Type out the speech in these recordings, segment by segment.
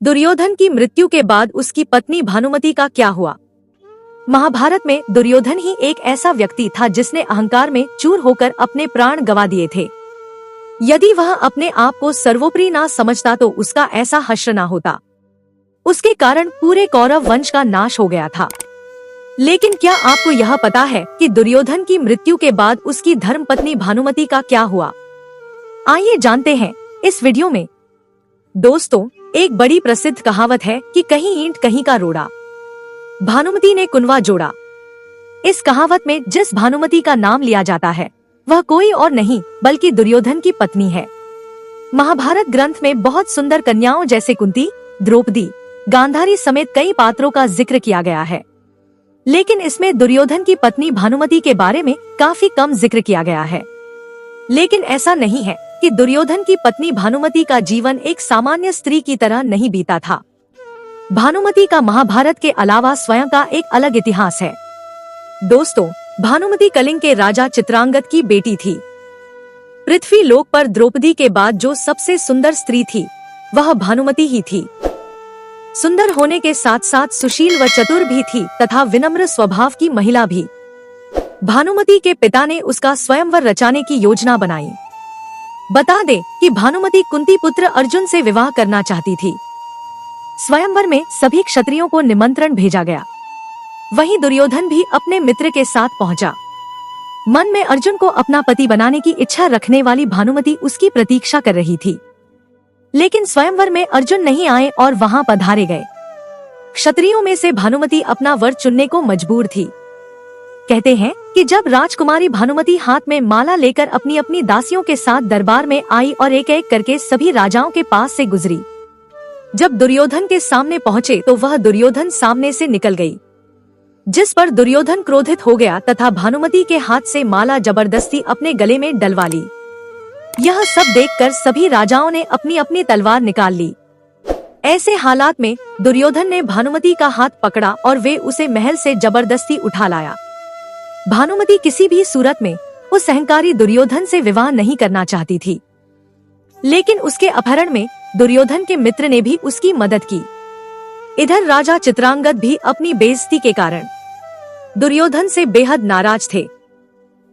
दुर्योधन की मृत्यु के बाद उसकी पत्नी भानुमति का क्या हुआ? महाभारत में दुर्योधन ही एक ऐसा व्यक्ति था जिसने अहंकार में चूर होकर अपने प्राण गंवा दिए थे। यदि वह अपने आप को सर्वोपरि ना समझता तो उसका ऐसा हश्र ना होता। उसके कारण पूरे कौरव वंश का नाश हो गया था। लेकिन क्या आपको यह पता है कि दुर्योधन की मृत्यु के बाद उसकी धर्मपत्नी भानुमति का क्या हुआ? आइए जानते हैं इस वीडियो में। दोस्तों, एक बड़ी प्रसिद्ध कहावत है कि कहीं ईंट कहीं का रोड़ा। भानुमति ने कुनवा जोड़ा। इस कहावत में जिस भानुमति का नाम लिया जाता है वह कोई और नहीं बल्कि दुर्योधन की पत्नी है। महाभारत ग्रंथ में बहुत सुंदर कन्याओं जैसे कुंती, द्रौपदी, गांधारी समेत कई पात्रों का जिक्र किया गया है, लेकिन इसमें दुर्योधन की पत्नी भानुमति के बारे में काफी कम जिक्र किया गया है। लेकिन ऐसा नहीं है कि दुर्योधन की पत्नी भानुमति का जीवन एक सामान्य स्त्री की तरह नहीं बीता था। भानुमति का महाभारत के अलावा स्वयं का एक अलग इतिहास है। दोस्तों, भानुमति कलिंग के राजा चित्रांगद की बेटी थी। पृथ्वी लोक पर द्रौपदी के बाद जो सबसे सुंदर स्त्री थी वह भानुमति ही थी। सुंदर होने के साथ साथ सुशील व चतुर भी थी तथा विनम्र स्वभाव की महिला भी। भानुमति के पिता ने उसका स्वयंवर रचाने की योजना बनाई। बता दें कि भानुमति कुंती पुत्र अर्जुन से विवाह करना चाहती थी। स्वयंवर में सभी क्षत्रियों को निमंत्रण भेजा गया। वहीं दुर्योधन भी अपने मित्र के साथ पहुंचा। मन में अर्जुन को अपना पति बनाने की इच्छा रखने वाली भानुमति उसकी प्रतीक्षा कर रही थी। लेकिन स्वयंवर में अर्जुन नहीं आए और वहां पधारे गए। क्षत्रियों में से भानुमति अपना वर चुनने को मजबूर थी। कहते हैं कि जब राजकुमारी भानुमति हाथ में माला लेकर अपनी अपनी दासियों के साथ दरबार में आई और एक एक करके सभी राजाओं के पास से गुजरी। जब दुर्योधन के सामने पहुँचे तो वह दुर्योधन सामने से निकल गई, जिस पर दुर्योधन क्रोधित हो गया तथा भानुमति के हाथ से माला जबरदस्ती अपने गले में डलवा ली। यह सब देखकर सभी राजाओं ने अपनी अपनी तलवार निकाल ली। ऐसे हालात में दुर्योधन ने भानुमति का हाथ पकड़ा और वे उसे महल से जबरदस्ती उठा लाया। भानुमति किसी भी सूरत में उस अहंकारी दुर्योधन से विवाह नहीं करना चाहती थी, लेकिन उसके अपहरण में दुर्योधन के मित्र ने भी उसकी मदद की। इधर राजा चित्रांगद भी अपनी बेइज्जती के कारण दुर्योधन से बेहद नाराज थे।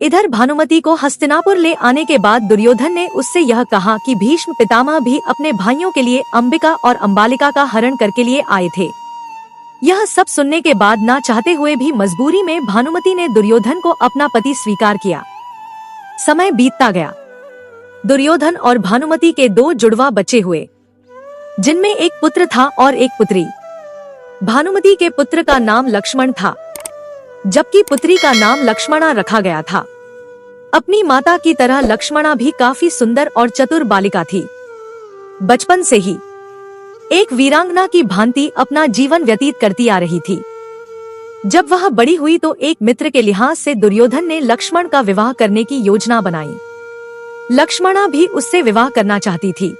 इधर भानुमति को हस्तिनापुर ले आने के बाद दुर्योधन ने उससे यह कहा कि भीष्म पितामह भी अपने भाइयों के लिए अंबिका और अंबालिका का हरण करके लिए आए थे। यह सब सुनने के बाद ना चाहते हुए भी मजबूरी में भानुमति ने दुर्योधन को अपना पति स्वीकार किया। समय बीतता गया। दुर्योधन और भानुमति के दो जुड़वा बच्चे हुए, जिनमें एक पुत्र था और एक पुत्री। भानुमति के पुत्र का नाम लक्ष्मण था, जबकि पुत्री का नाम लक्ष्मणा रखा गया था। अपनी माता की तरह लक्ष्मणा भी काफी सुंदर और चतुर बालिका थी। बचपन से ही एक वीरांगना की भांति अपना जीवन व्यतीत करती आ रही थी। जब वह बड़ी हुई तो एक मित्र के लिहाज से दुर्योधन ने लक्ष्मण का विवाह करने की योजना बनाई। लक्ष्मणा भी उससे विवाह करना चाहती थी,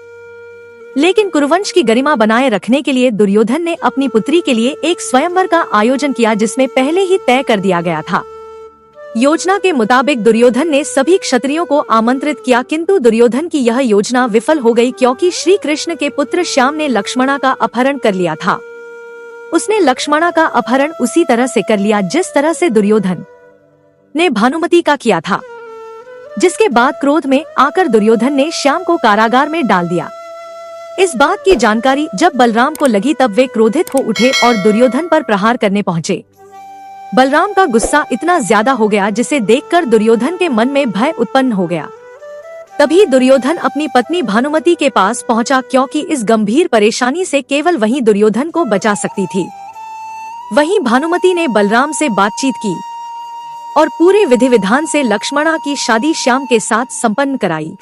लेकिन कुरुवंश की गरिमा बनाए रखने के लिए दुर्योधन ने अपनी पुत्री के लिए एक स्वयंवर का आयोजन किया, जिसमें पहले ही तय कर दिया गया था। योजना के मुताबिक दुर्योधन ने सभी क्षत्रियों को आमंत्रित किया, किंतु दुर्योधन की यह योजना विफल हो गई क्योंकि श्री कृष्ण के पुत्र श्याम ने लक्ष्मणा का अपहरण कर लिया था। उसने लक्ष्मणा का अपहरण उसी तरह से कर लिया जिस तरह से दुर्योधन ने भानुमति का किया था, जिसके बाद क्रोध में आकर दुर्योधन ने श्याम को कारागार में डाल दिया। इस बात की जानकारी जब बलराम को लगी तब वे क्रोधित हो उठे और दुर्योधन पर प्रहार करने पहुँचे। बलराम का गुस्सा इतना ज्यादा हो गया जिसे देखकर दुर्योधन के मन में भय उत्पन्न हो गया। तभी दुर्योधन अपनी पत्नी भानुमति के पास पहुंचा, क्योंकि इस गंभीर परेशानी से केवल वही दुर्योधन को बचा सकती थी। वहीं भानुमति ने बलराम से बातचीत की और पूरे विधि विधान से लक्ष्मणा की शादी श्याम के साथ संपन्न कराई।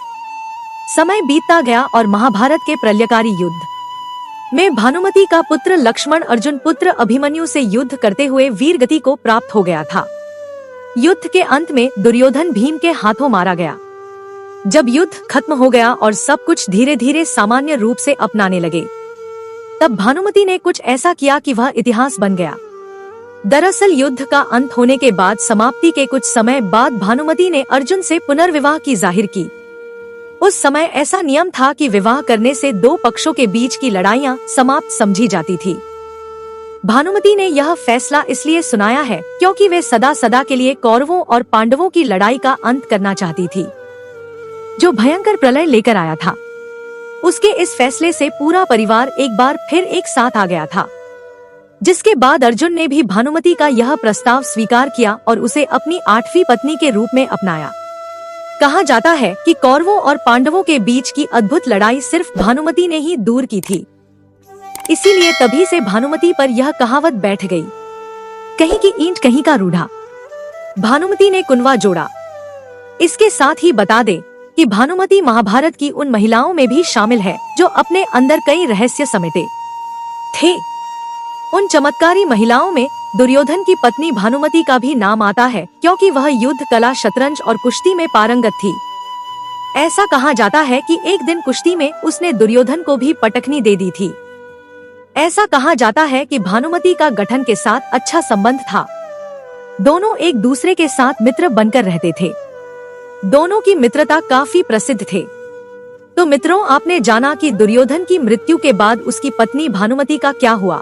समय बीतता गया और महाभारत के प्रलयकारी युद्ध में भानुमति का पुत्र लक्ष्मण अर्जुन पुत्र अभिमन्यु से युद्ध करते हुए वीरगति को प्राप्त हो गया था। युद्ध के अंत में दुर्योधन भीम के हाथों मारा गया। जब युद्ध खत्म हो गया और सब कुछ धीरे धीरे सामान्य रूप से अपनाने लगे, तब भानुमति ने कुछ ऐसा किया कि वह इतिहास बन गया। दरअसल युद्ध का अंत होने के बाद समाप्ति के कुछ समय बाद भानुमति ने अर्जुन से पुनर्विवाह की जाहिर की। उस समय ऐसा नियम था कि विवाह करने से दो पक्षों के बीच की लड़ाइयाँ समाप्त समझी जाती थी। भानुमति ने यह फैसला इसलिए सुनाया है क्योंकि वे सदा सदा के लिए कौरवों और पांडवों की लड़ाई का अंत करना चाहती थी, जो भयंकर प्रलय लेकर आया था। उसके इस फैसले से पूरा परिवार एक बार फिर एक साथ आ गया था, जिसके बाद अर्जुन ने भी भानुमति का यह प्रस्ताव स्वीकार किया और उसे अपनी 8वीं पत्नी के रूप में अपनाया। कहा जाता है कि कौरवों और पांडवों के बीच की अद्भुत लड़ाई सिर्फ भानुमति ने ही दूर की थी। इसीलिए तभी से भानुमति पर यह कहावत बैठ गई, कहीं की ईंट कहीं का रूढ़ा। भानुमति ने कुनवा जोड़ा। इसके साथ ही बता दे कि भानुमति महाभारत की उन महिलाओं में भी शामिल है जो अपने अंदर कई रहस्य समेटे थे। उन चमत्कारी महिलाओं में दुर्योधन की पत्नी भानुमति का भी नाम आता है, क्योंकि वह युद्ध कला, शतरंज और कुश्ती में पारंगत थी। ऐसा कहा जाता है कि एक दिन कुश्ती में उसने दुर्योधन को भी पटकनी दे दी थी। ऐसा कहा जाता है कि भानुमति का गठन के साथ अच्छा संबंध था। दोनों एक दूसरे के साथ मित्र बनकर रहते थे। दोनों की मित्रता काफी प्रसिद्ध थे। तो मित्रों, आपने जाना कि दुर्योधन की मृत्यु के बाद उसकी पत्नी भानुमति का क्या हुआ।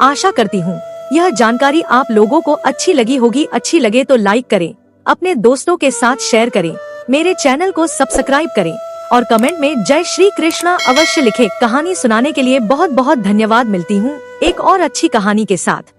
आशा करती हूँ यह जानकारी आप लोगों को अच्छी लगी होगी। अच्छी लगे तो लाइक करें, अपने दोस्तों के साथ शेयर करें, मेरे चैनल को सब्सक्राइब करें और कमेंट में जय श्री कृष्णा अवश्य लिखें। कहानी सुनाने के लिए बहुत बहुत धन्यवाद। मिलती हूँ एक और अच्छी कहानी के साथ।